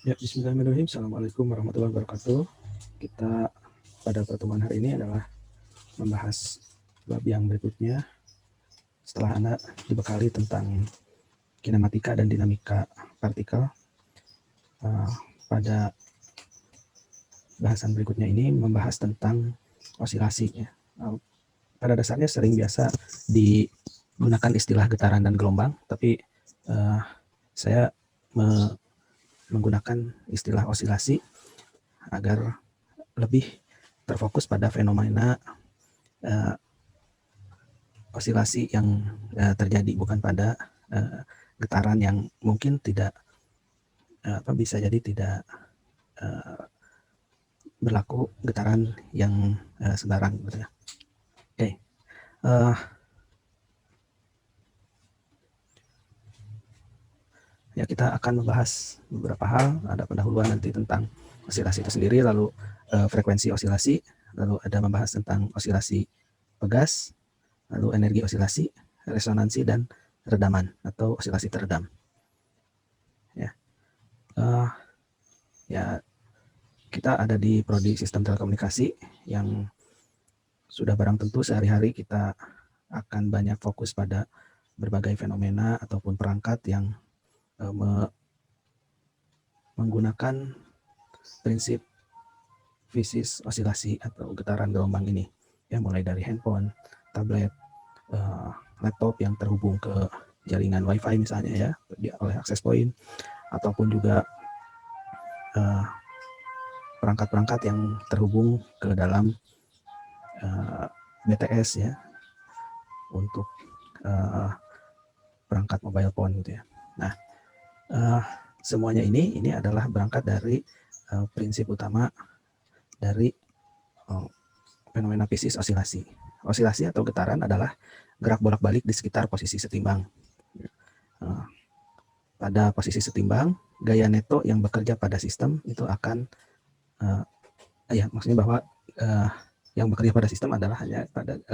Ya, bismillahirrahmanirrahim. Assalamualaikum warahmatullahi wabarakatuh. Kita pada pertemuan hari ini adalah membahas bab yang berikutnya setelah Anda dibekali tentang kinematika dan dinamika partikel. Pada bahasan berikutnya ini membahas tentang osilasi. Pada dasarnya sering biasa digunakan istilah getaran dan gelombang, tapi saya menggunakan istilah osilasi agar lebih terfokus pada fenomena osilasi yang terjadi, bukan pada getaran yang mungkin tidak bisa jadi tidak berlaku getaran yang sembarang gitu ya. Oke. Ya, kita akan membahas beberapa hal. Ada pendahuluan nanti tentang osilasi itu sendiri, lalu frekuensi osilasi, lalu ada membahas tentang osilasi pegas, lalu energi osilasi, resonansi, dan redaman atau osilasi teredam. Ya, kita ada di prodi sistem telekomunikasi yang sudah barang tentu sehari-hari kita akan banyak fokus pada berbagai fenomena ataupun perangkat yang menggunakan prinsip fisis osilasi atau getaran gelombang ini, ya, mulai dari handphone, tablet, laptop yang terhubung ke jaringan wifi misalnya ya oleh access point, ataupun juga perangkat-perangkat yang terhubung ke dalam BTS ya, untuk perangkat mobile phone gitu ya. Nah, semuanya ini adalah berangkat dari prinsip utama dari fenomena fisis osilasi. Osilasi atau getaran adalah gerak bolak-balik di sekitar posisi setimbang. Pada posisi setimbang, gaya neto yang bekerja pada sistem itu akan maksudnya bahwa yang bekerja pada sistem adalah hanya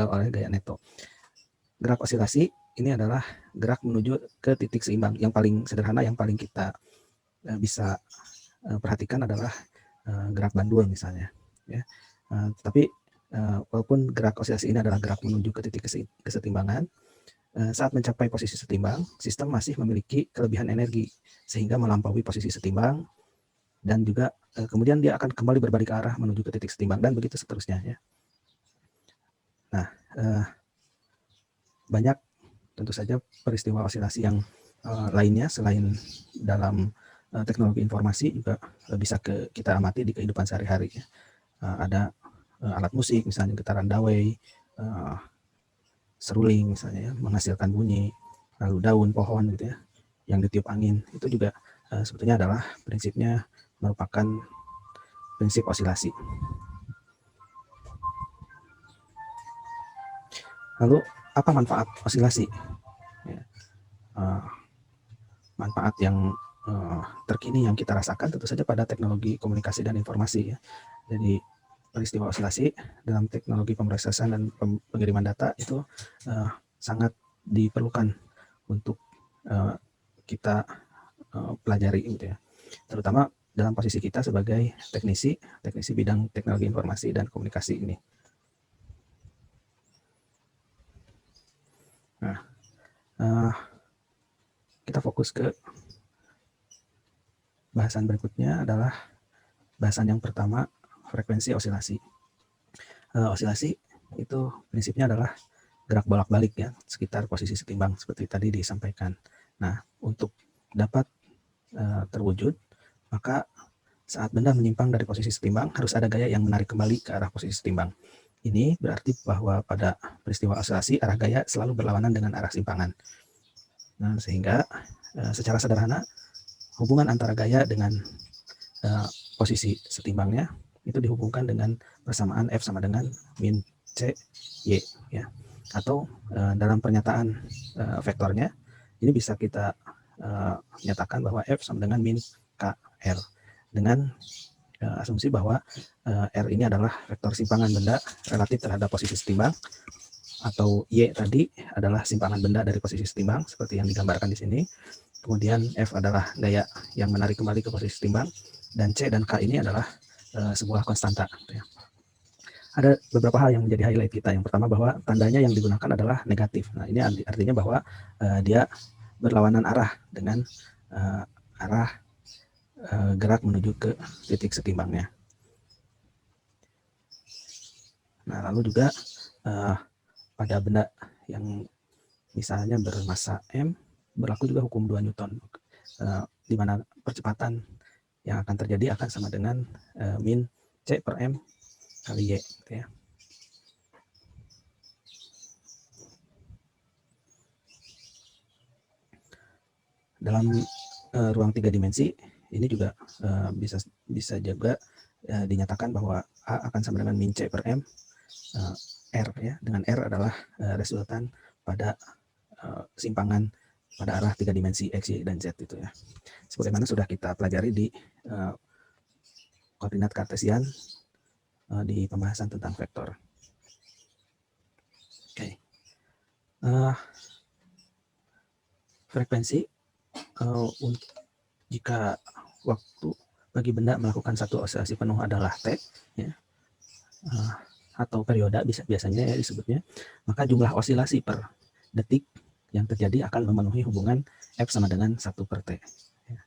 oleh gaya neto. Gerak osilasi ini adalah gerak menuju ke titik seimbang. Yang paling sederhana, yang paling kita bisa perhatikan adalah gerak bandul misalnya. Ya. Tapi walaupun gerak osilasi ini adalah gerak menuju ke titik kesetimbangan, saat mencapai posisi setimbang, sistem masih memiliki kelebihan energi sehingga melampaui posisi setimbang, dan juga kemudian dia akan kembali berbalik arah menuju ke titik setimbang, dan begitu seterusnya ya. Nah, banyak tentu saja peristiwa osilasi yang lainnya selain dalam teknologi informasi juga bisa kita amati di kehidupan sehari-hari. Ada alat musik misalnya getaran dawei, seruling misalnya ya, menghasilkan bunyi, lalu daun pohon gitu ya yang ditiup angin, itu juga sebetulnya adalah prinsipnya merupakan prinsip osilasi. Lalu apa manfaat osilasi? Ya, manfaat yang terkini yang kita rasakan tentu saja pada teknologi komunikasi dan informasi ya. Jadi peristiwa osilasi dalam teknologi pemrosesan dan pengiriman data itu sangat diperlukan untuk kita pelajari gitu ya. Terutama dalam posisi kita sebagai teknisi bidang teknologi informasi dan komunikasi ini. Nah, kita fokus ke bahasan berikutnya adalah bahasan yang pertama, frekuensi osilasi. Osilasi itu prinsipnya adalah gerak bolak-balik ya sekitar posisi setimbang seperti tadi disampaikan. Nah, untuk dapat terwujud, maka saat benda menyimpang dari posisi setimbang harus ada gaya yang menarik kembali ke arah posisi setimbang. Ini berarti bahwa pada peristiwa osilasi arah gaya selalu berlawanan dengan arah simpangan. Nah, sehingga secara sederhana hubungan antara gaya dengan posisi setimbangnya itu dihubungkan dengan persamaan F sama dengan min C Y ya. Atau dalam pernyataan vektornya ini bisa kita nyatakan bahwa F sama dengan min K R dengan asumsi bahwa R ini adalah vektor simpangan benda relatif terhadap posisi setimbang, atau Y tadi adalah simpangan benda dari posisi setimbang seperti yang digambarkan di sini. kemudian F adalah gaya yang menarik kembali ke posisi setimbang, dan C dan K ini adalah sebuah konstanta. Gitu ya. Ada beberapa hal yang menjadi highlight kita. Yang pertama bahwa tandanya yang digunakan adalah negatif. Nah, ini artinya bahwa dia berlawanan arah dengan arah gerak menuju ke titik setimbangnya. Nah, lalu juga pada benda yang misalnya bermassa M, berlaku juga hukum 2 Newton, di mana percepatan yang akan terjadi akan sama dengan min C per M kali Y. Gitu ya. Dalam ruang 3 dimensi, ini juga bisa juga dinyatakan bahwa A akan sama dengan min C per M R, ya, dengan R adalah resultan pada simpangan pada arah 3 dimensi X, Y, dan Z itu ya. Sebagaimana sudah kita pelajari di koordinat kartesian di pembahasan tentang vektor. Oke. Frekuensi jika waktu bagi benda melakukan satu oscilasi penuh adalah T, ya, atau perioda biasanya ya disebutnya, maka jumlah osilasi per detik yang terjadi akan memenuhi hubungan F sama dengan 1 per T. Ya.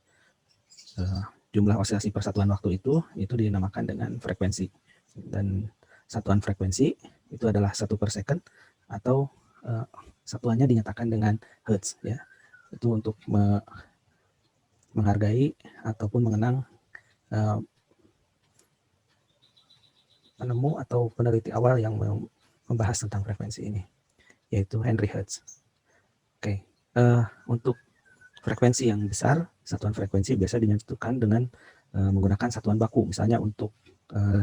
Jumlah osilasi per satuan waktu itu dinamakan dengan frekuensi, dan satuan frekuensi itu adalah 1 per second, atau satuannya dinyatakan dengan hertz, ya. Itu untuk menghargai ataupun mengenang penemu atau peneliti awal yang membahas tentang frekuensi ini, yaitu Henry Hertz. Oke, untuk frekuensi yang besar, satuan frekuensi biasa ditentukan dengan menggunakan satuan baku. Misalnya untuk 1000,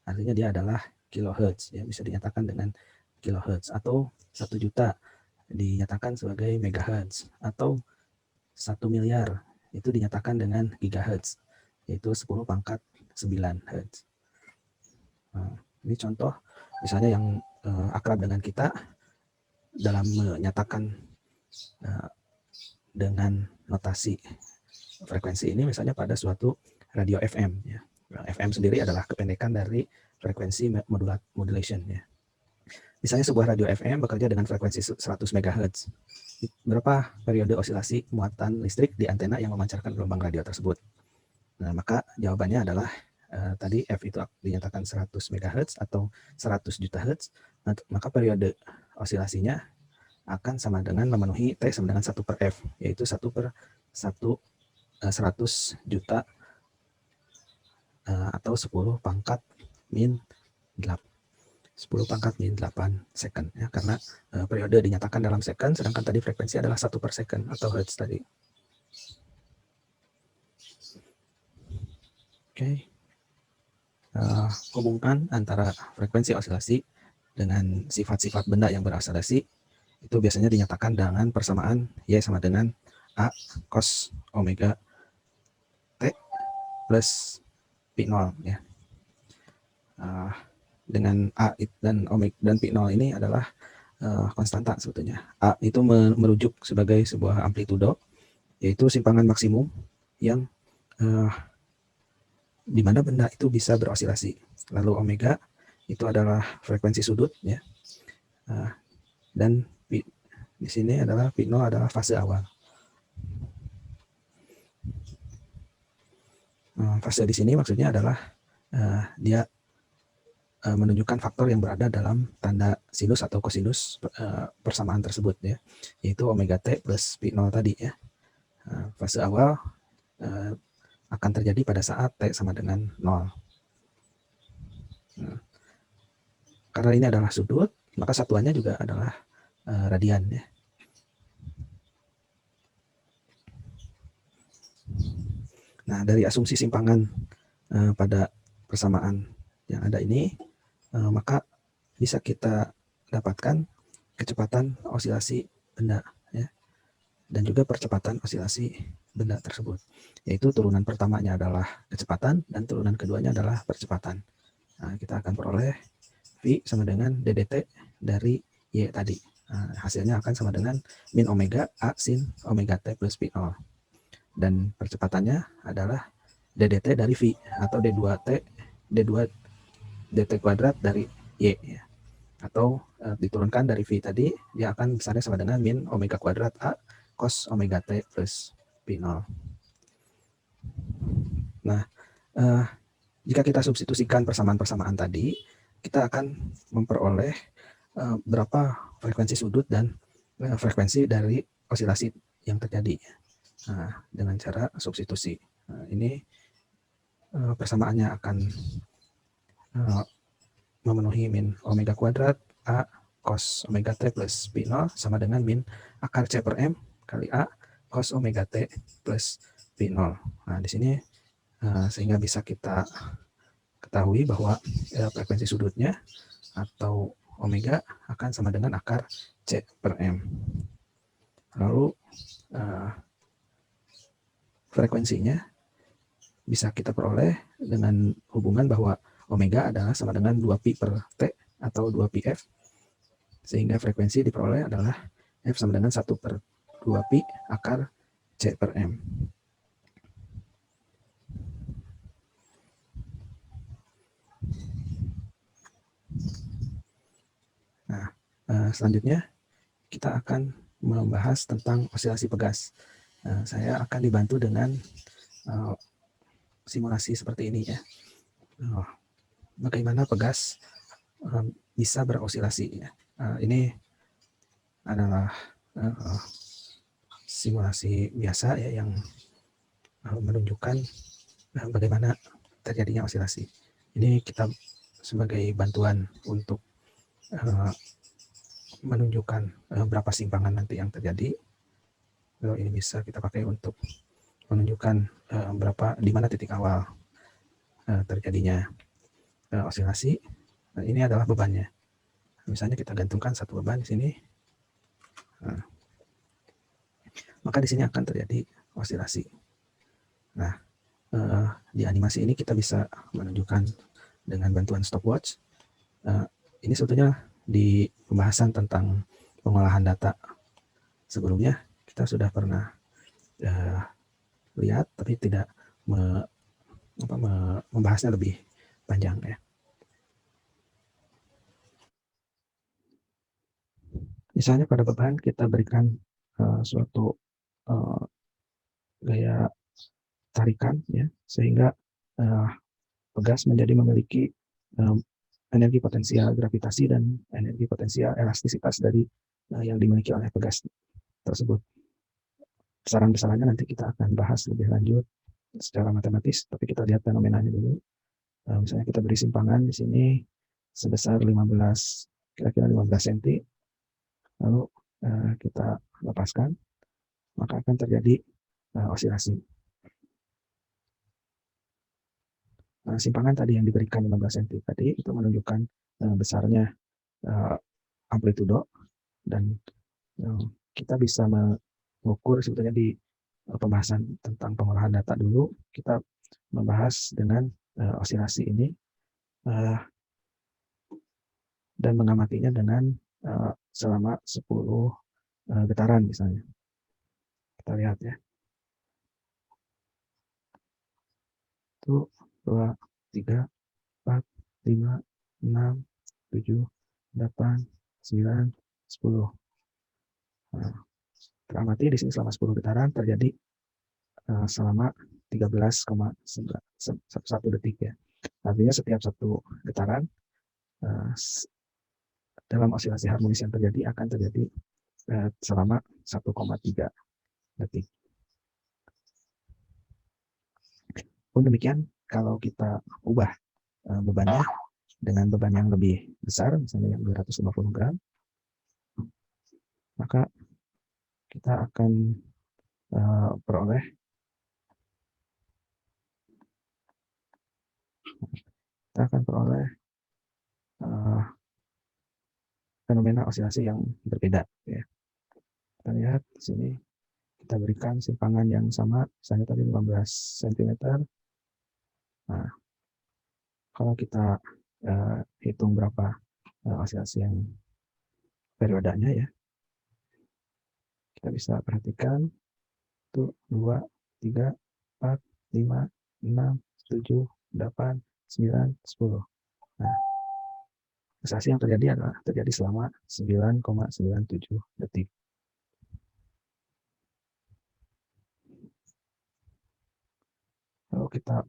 artinya dia adalah kilohertz, ya, bisa dinyatakan dengan kilohertz, atau 1 juta dinyatakan sebagai megahertz, atau 1 miliar itu dinyatakan dengan gigahertz, yaitu 10 pangkat 9 hertz. Ini contoh misalnya yang akrab dengan kita dalam menyatakan dengan notasi frekuensi ini, misalnya pada suatu radio FM, ya. FM sendiri adalah kependekan dari frekuensi modulation, ya. Misalnya sebuah radio FM bekerja dengan frekuensi 100 MHz. Berapa periode osilasi muatan listrik di antena yang memancarkan gelombang radio tersebut? Nah, maka jawabannya adalah tadi F itu dinyatakan 100 MHz atau 100 juta Hz, maka periode osilasinya akan sama dengan memenuhi T sama dengan 1 per F, yaitu 1 per 100 juta atau 10 pangkat min 8. 10 pangkat min 8 second, ya, karena periode dinyatakan dalam second, sedangkan tadi frekuensi adalah 1 per second atau hertz tadi. Oke. Hubungkan antara frekuensi osilasi dengan sifat-sifat benda yang beroscilasi itu biasanya dinyatakan dengan persamaan Y sama dengan A cos omega T plus P0, ya. Dengan A dan omega dan P0 ini adalah konstanta sebetulnya. A itu merujuk sebagai sebuah amplitudo, yaitu simpangan maksimum yang di mana benda itu bisa berosilasi. Lalu omega itu adalah frekuensi sudut, ya. Dan di sini adalah P0 adalah fase awal. Fase di sini maksudnya adalah dia menunjukkan faktor yang berada dalam tanda sinus atau kosinus persamaan tersebut, ya, yaitu omega T plus P0 tadi, ya. Fase awal akan terjadi pada saat T sama dengan 0. Karena ini adalah sudut, maka satuannya juga adalah radian, ya. Nah, dari asumsi simpangan pada persamaan yang ada ini, maka bisa kita dapatkan kecepatan osilasi benda, ya, dan juga percepatan osilasi benda tersebut, yaitu turunan pertamanya adalah kecepatan dan turunan keduanya adalah percepatan. Nah, kita akan peroleh V sama dengan DDT dari Y tadi. Hasilnya akan sama dengan min omega A sin omega T plus pi nol. Dan percepatannya adalah DDT dari V atau D2 dt kuadrat dari Y ya. Atau diturunkan dari V tadi, dia akan besarnya sama dengan min omega kuadrat A cos omega T plus pi nol. Nah, jika kita substitusikan persamaan-persamaan tadi, kita akan memperoleh berapa frekuensi sudut dan frekuensi dari osilasi yang terjadi. Dengan cara substitusi. Ini persamaannya akan memenuhi min omega kuadrat A cos omega T plus pi nol sama dengan min akar C per M kali A cos omega T plus pi nol. Nah, di sini sehingga bisa kita ketahui bahwa frekuensi sudutnya atau omega akan sama dengan akar C per M. Lalu frekuensinya bisa kita peroleh dengan hubungan bahwa omega adalah sama dengan 2pi per T atau 2pi F, sehingga frekuensi diperoleh adalah F sama dengan 1 per 2pi akar C per M. Nah, selanjutnya kita akan membahas tentang osilasi pegas. Saya akan dibantu dengan simulasi seperti ini ya. Bagaimana pegas bisa berosilasi ya. Ini adalah simulasi biasa ya yang menunjukkan bagaimana terjadinya osilasi. Ini kita sebagai bantuan untuk menunjukkan berapa simpangan nanti yang terjadi. Lalu ini bisa kita pakai untuk menunjukkan di mana titik awal terjadinya osilasi. Ini adalah bebannya. Misalnya kita gantungkan satu beban di sini, maka di sini akan terjadi osilasi. Nah, di animasi ini kita bisa menunjukkan dengan bantuan stopwatch. Ini sebetulnya di pembahasan tentang pengolahan data sebelumnya kita sudah pernah lihat, tapi tidak membahasnya lebih panjang ya. Misalnya pada beban kita berikan suatu gaya tarikan ya, sehingga pegas menjadi memiliki energi potensial gravitasi dan energi potensial elastisitas dari yang dimiliki oleh pegas tersebut. Besaran-besarannya nanti kita akan bahas lebih lanjut secara matematis, tapi kita lihat fenomenanya dulu. Misalnya kita beri simpangan di sini sebesar kira-kira 15 cm, lalu kita lepaskan, maka akan terjadi osilasi. Simpangan tadi yang diberikan 15 cm tadi itu menunjukkan besarnya amplitudo, dan kita bisa mengukur sebetulnya di pembahasan tentang pengolahan data dulu kita membahas dengan osilasi ini dan mengamatinya dengan selama 10 getaran misalnya. Kita lihat ya. 1, 2, 3, 4, 5, 6, 7, 8, 9, 10. Teramati di sini selama 10 getaran terjadi selama 13,1 detik ya. Artinya setiap satu getaran dalam osilasi harmonis yang terjadi akan terjadi selama 1,3 detik. Pun demikian, kalau kita ubah bebannya dengan beban yang lebih besar, misalnya yang 250 gram, maka kita akan peroleh fenomena osilasi yang berbeda ya. Kita lihat di sini kita berikan simpangan yang sama, misalnya tadi 15 cm. Nah, kalau kita hitung berapa osilasi yang periodenya ya, Kita bisa perhatikan itu 2, 3, 4, 5, 6, 7, 8, 9, 10. Nah, oscilasi yang terjadi adalah terjadi selama 9,97 detik. Lalu kita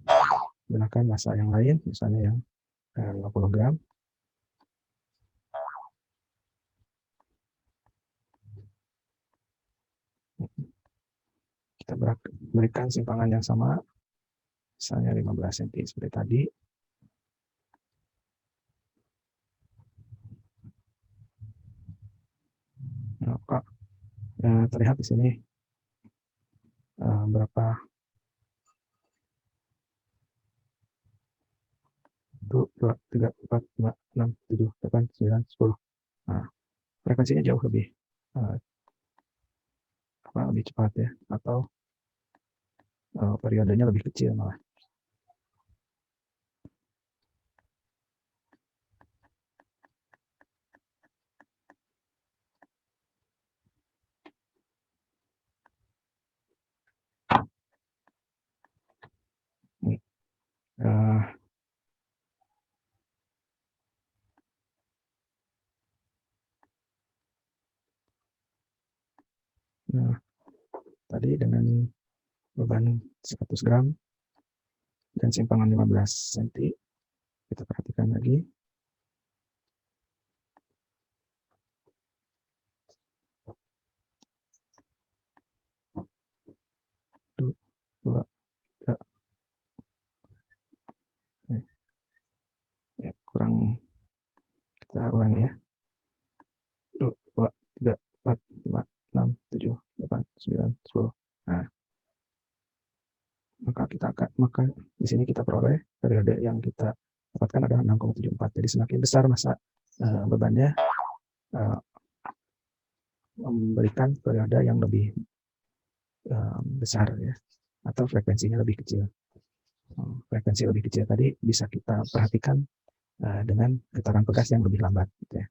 gunakan massa yang lain, misalnya yang 50 gram. Kita berikan simpangan yang sama, misalnya 15 cm seperti tadi. Maka terlihat di sini berapa 1, 2, 3, 4, 5, 6, 7, 8, 9, 10. Nah, frekuensinya jauh lebih lebih cepat ya, atau periodenya lebih kecil malah. Nah, tadi dengan beban 100 gram dan simpangan 15 cm, kita perhatikan lagi. Dua, tiga, ya, kurang, kita ulangi ya. 2, 3, 4, 5, 6, 7, 8, 9, 10. Nah, maka di sini kita peroleh periode yang kita dapatkan adalah 6,74. Jadi semakin besar massa bebannya, memberikan periode yang lebih besar ya, atau frekuensinya lebih kecil. Frekuensi lebih kecil tadi bisa kita perhatikan dengan getaran pegas yang lebih lambat gitu ya.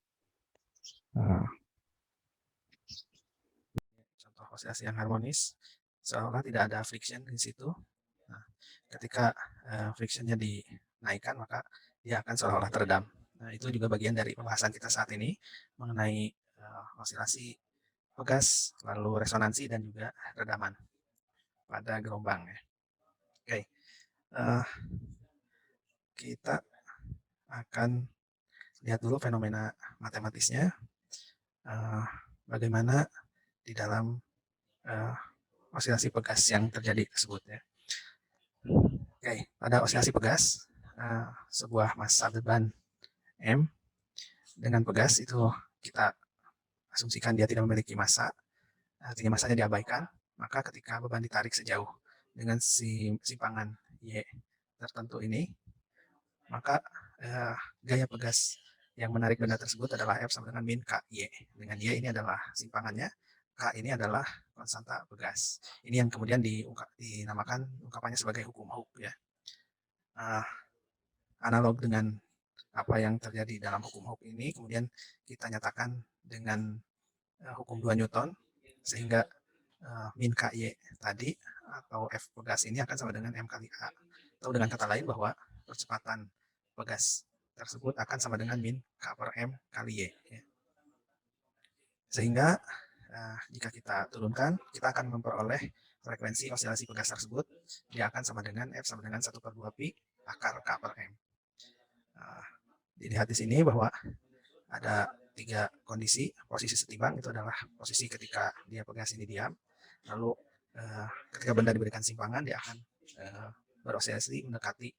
Contoh oscilasi yang harmonis seolah tidak ada friction di situ. Nah, ketika frictionnya dinaikkan, maka dia akan seolah-olah teredam. Nah, itu juga bagian dari pembahasan kita saat ini mengenai oscilasi pegas, lalu resonansi, dan juga redaman pada gelombang ya. Oke, kita akan lihat dulu fenomena matematisnya, bagaimana di dalam oscilasi pegas yang terjadi tersebut ya. Oke, pada oscilasi pegas, sebuah massa beban M dengan pegas itu kita asumsikan dia tidak memiliki massa, artinya massanya diabaikan. Maka ketika beban ditarik sejauh dengan simpangan Y tertentu ini, maka gaya pegas yang menarik benda tersebut adalah F sama dengan min KY. Dengan Y ini adalah simpangannya, K ini adalah konstanta pegas. Ini yang kemudian dinamakan ungkapannya sebagai hukum Hooke ya. Analog dengan apa yang terjadi dalam hukum Hooke ini kemudian kita nyatakan dengan hukum 2 Newton, sehingga min KY tadi atau F pegas ini akan sama dengan M kali A, atau dengan kata lain bahwa percepatan pegas tersebut akan sama dengan min K per M kali Y ya. Sehingga jika kita turunkan, kita akan memperoleh frekuensi oscilasi pegas tersebut, dia akan sama dengan F sama dengan 1/2 pi akar K per M. Dilihat di sini bahwa ada 3 kondisi. Posisi setimbang itu adalah posisi ketika dia pegas ini diam, lalu ketika benda diberikan simpangan dia akan beroscilasi mendekati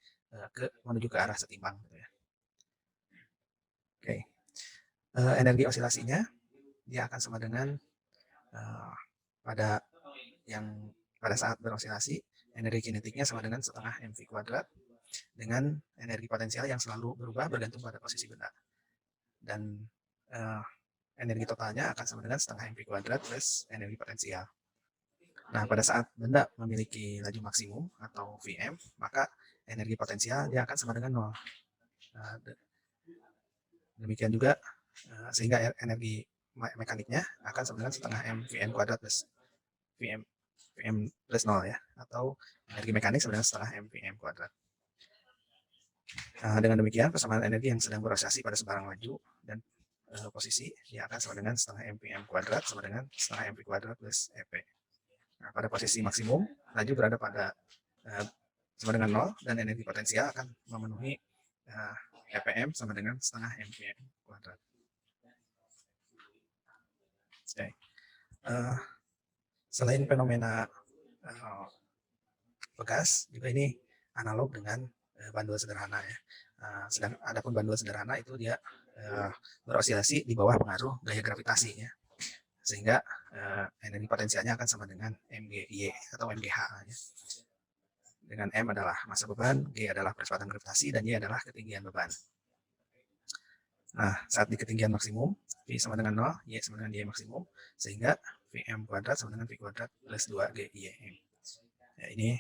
menuju ke arah setimbang gitu ya. Oke. Energi oscilasinya dia akan sama dengan pada saat beroscilasi, energi kinetiknya sama dengan setengah mv kuadrat dengan energi potensial yang selalu berubah bergantung pada posisi benda. Dan energi totalnya akan sama dengan setengah mv kuadrat plus energi potensial. Nah, pada saat benda memiliki laju maksimum atau Vm, maka energi potensial dia akan sama dengan 0. Demikian juga sehingga energi mekaniknya akan sama dengan setengah M Vm kuadrat plus Vm plus 0 ya, atau energi mekanik sama dengan setengah M Vm kuadrat. Dengan demikian persamaan energi yang sedang beroscilasi pada sebarang laju dan posisi dia akan sama dengan setengah M Vm kuadrat sama dengan setengah M V kuadrat plus Ep. Nah, pada posisi maksimum laju berada pada sama dengan 0 dan energi potensial akan memenuhi Epm sama dengan setengah MVm kuadrat. Okay. Selain fenomena pegas, juga ini analog dengan bandul sederhana ya. Sedang adapun bandul sederhana itu dia berosilasi di bawah pengaruh gaya gravitasi ya, sehingga energi potensialnya akan sama dengan mgy atau mgh ya. Dengan m adalah massa beban, g adalah percepatan gravitasi, dan y adalah ketinggian beban. Nah, saat di ketinggian maksimum, V sama dengan 0, Y sama dengan Y maksimum, sehingga Vm kuadrat sama dengan V kuadrat plus 2GYM. Ya, ini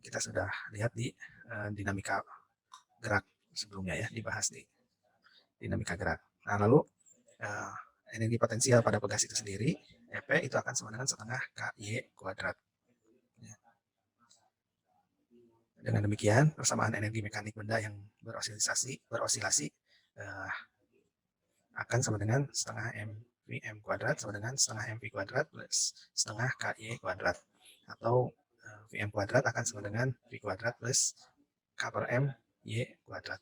kita sudah lihat di dinamika gerak sebelumnya ya, dibahas di dinamika gerak. Nah, lalu energi potensial pada pegas itu sendiri, Ep itu akan sama dengan setengah KY kuadrat. Ya. Dengan demikian, persamaan energi mekanik benda yang berosilasi akan sama dengan setengah mvm kuadrat sama dengan setengah mv kuadrat plus setengah ky kuadrat, atau vm kuadrat akan sama dengan v kuadrat plus k per m y kuadrat.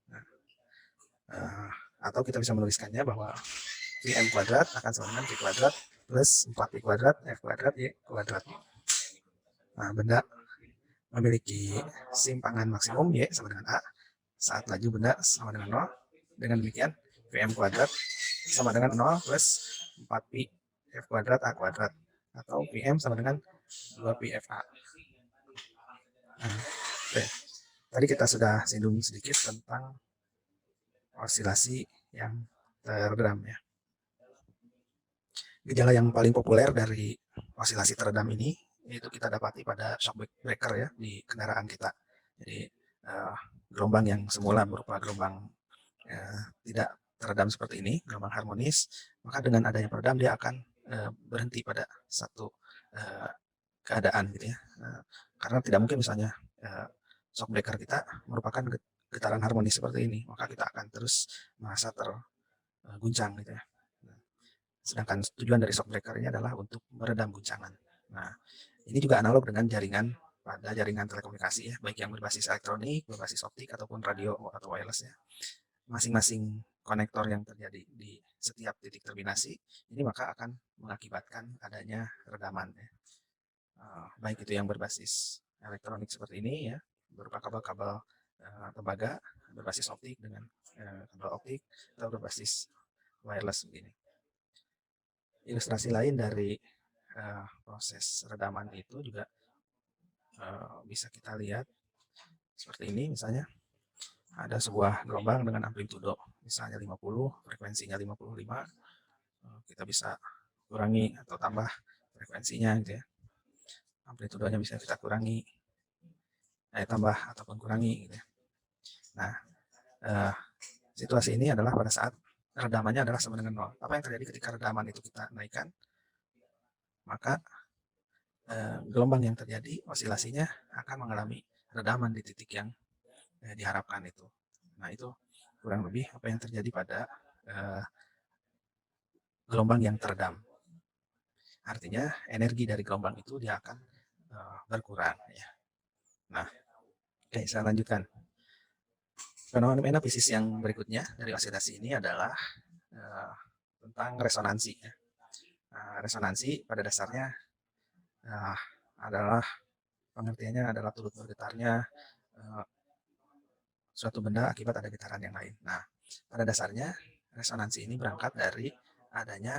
Nah, atau kita bisa menuliskannya bahwa vm kuadrat akan sama dengan v kuadrat plus 4v kuadrat f kuadrat y kuadrat. Nah, benda memiliki simpangan maksimum y sama dengan a saat laju benda sama dengan 0. Dengan demikian Vm kuadrat sama dengan 0 plus 4pi F kuadrat A kuadrat, atau Vm sama dengan 2pi Fa. Nah, tadi kita sudah singgung sedikit tentang osilasi yang teredam ya. Gejala yang paling populer dari osilasi teredam ini itu kita dapati pada shock breaker ya di kendaraan kita. Jadi gelombang yang semula berupa gelombang tidak teredam seperti ini, gelombang harmonis, maka dengan adanya peredam dia akan berhenti pada satu keadaan gitu ya. Karena tidak mungkin misalnya shock breaker kita merupakan getaran harmonis seperti ini, maka kita akan terus merasa terguncang gitu ya. Sedangkan tujuan dari shock breaker ini adalah untuk meredam guncangan. Nah, ini juga analog dengan jaringan pada jaringan telekomunikasi ya, baik yang berbasis elektronik, berbasis optik, ataupun radio atau wireless ya. Masing-masing konektor yang terjadi di setiap titik terminasi ini maka akan mengakibatkan adanya redaman ya. Baik itu yang berbasis elektronik seperti ini ya, berupa kabel-kabel tembaga berbasis optik dengan kabel optik, atau berbasis wireless begini. Ilustrasi lain dari proses redaman itu juga bisa kita lihat seperti ini. Misalnya ada sebuah gelombang dengan amplitudo misalnya 50, frekuensinya 55, kita bisa kurangi atau tambah frekuensinya gitu ya. Amplitudonya bisa kita kurangi, tambah ataupun kurangi gitu ya. Nah, situasi ini adalah pada saat redamannya adalah sama dengan 0. Apa yang terjadi ketika redaman itu kita naikkan? Maka gelombang yang terjadi osilasinya akan mengalami redaman di titik yang diharapkan itu. Nah, itu kurang lebih apa yang terjadi pada gelombang yang teredam. Artinya energi dari gelombang itu dia akan berkurang ya. Nah, oke, saya lanjutkan. Fenomena fisis yang berikutnya dari osilasi ini adalah tentang resonansi ya. Resonansi pada dasarnya adalah pengertiannya adalah turut bergetarnya suatu benda akibat ada getaran yang lain. Nah, pada dasarnya resonansi ini berangkat dari adanya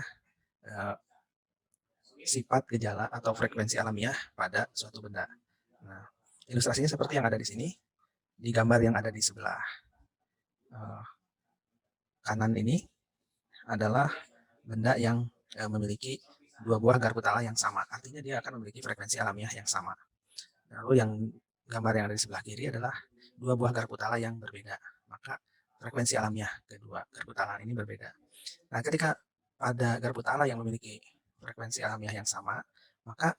sifat gejala atau frekuensi alamiah pada suatu benda. Nah, ilustrasinya seperti yang ada di sini, di gambar yang ada di sebelah kanan ini adalah benda yang memiliki dua buah garpu tala yang sama. Artinya dia akan memiliki frekuensi alamiah yang sama. Lalu yang gambar yang ada di sebelah kiri adalah dua buah garpu tala yang berbeda. Maka frekuensi alamiah kedua garpu tala ini berbeda. Nah, ketika pada garpu tala yang memiliki frekuensi alamiah yang sama, maka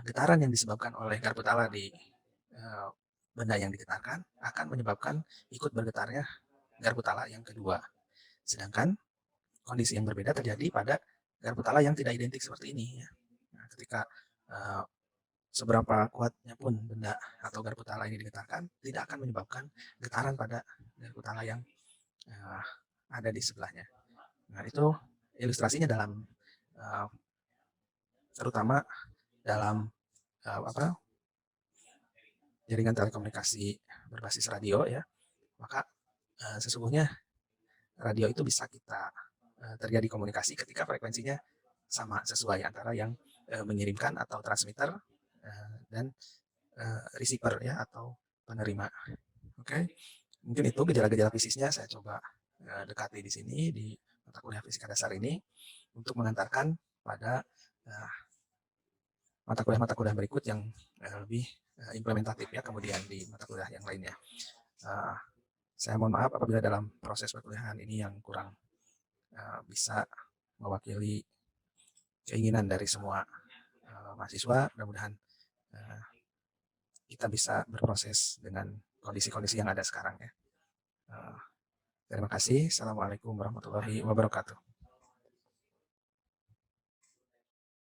getaran yang disebabkan oleh garpu tala di eh, benda yang digetarkan akan menyebabkan ikut bergetarnya garpu tala yang kedua. Sedangkan kondisi yang berbeda terjadi pada garpu tala yang tidak identik seperti ini. Ya. Nah, ketika eh, seberapa kuatnya pun benda atau garpu tala ini digetarkan, tidak akan menyebabkan getaran pada garpu tala yang eh, ada di sebelahnya. Nah, itu ilustrasinya dalam terutama dalam apa jaringan telekomunikasi berbasis radio ya. Maka sesungguhnya radio itu bisa kita terjadi komunikasi ketika frekuensinya sama sesuai antara yang mengirimkan atau transmitter dan receiver ya atau penerima. Oke, mungkin itu gejala-gejala fisiknya saya coba dekati di sini di mata kuliah fisika dasar ini untuk mengantarkan pada uh, mata kuliah berikut yang lebih implementatif ya kemudian di mata kuliah yang lainnya. Uh, saya mohon maaf apabila dalam proses perkuliahan ini yang kurang bisa mewakili keinginan dari semua mahasiswa. Mudah-mudahan kita bisa berproses dengan kondisi-kondisi yang ada sekarang ya. Terima kasih. Assalamualaikum warahmatullahi wabarakatuh.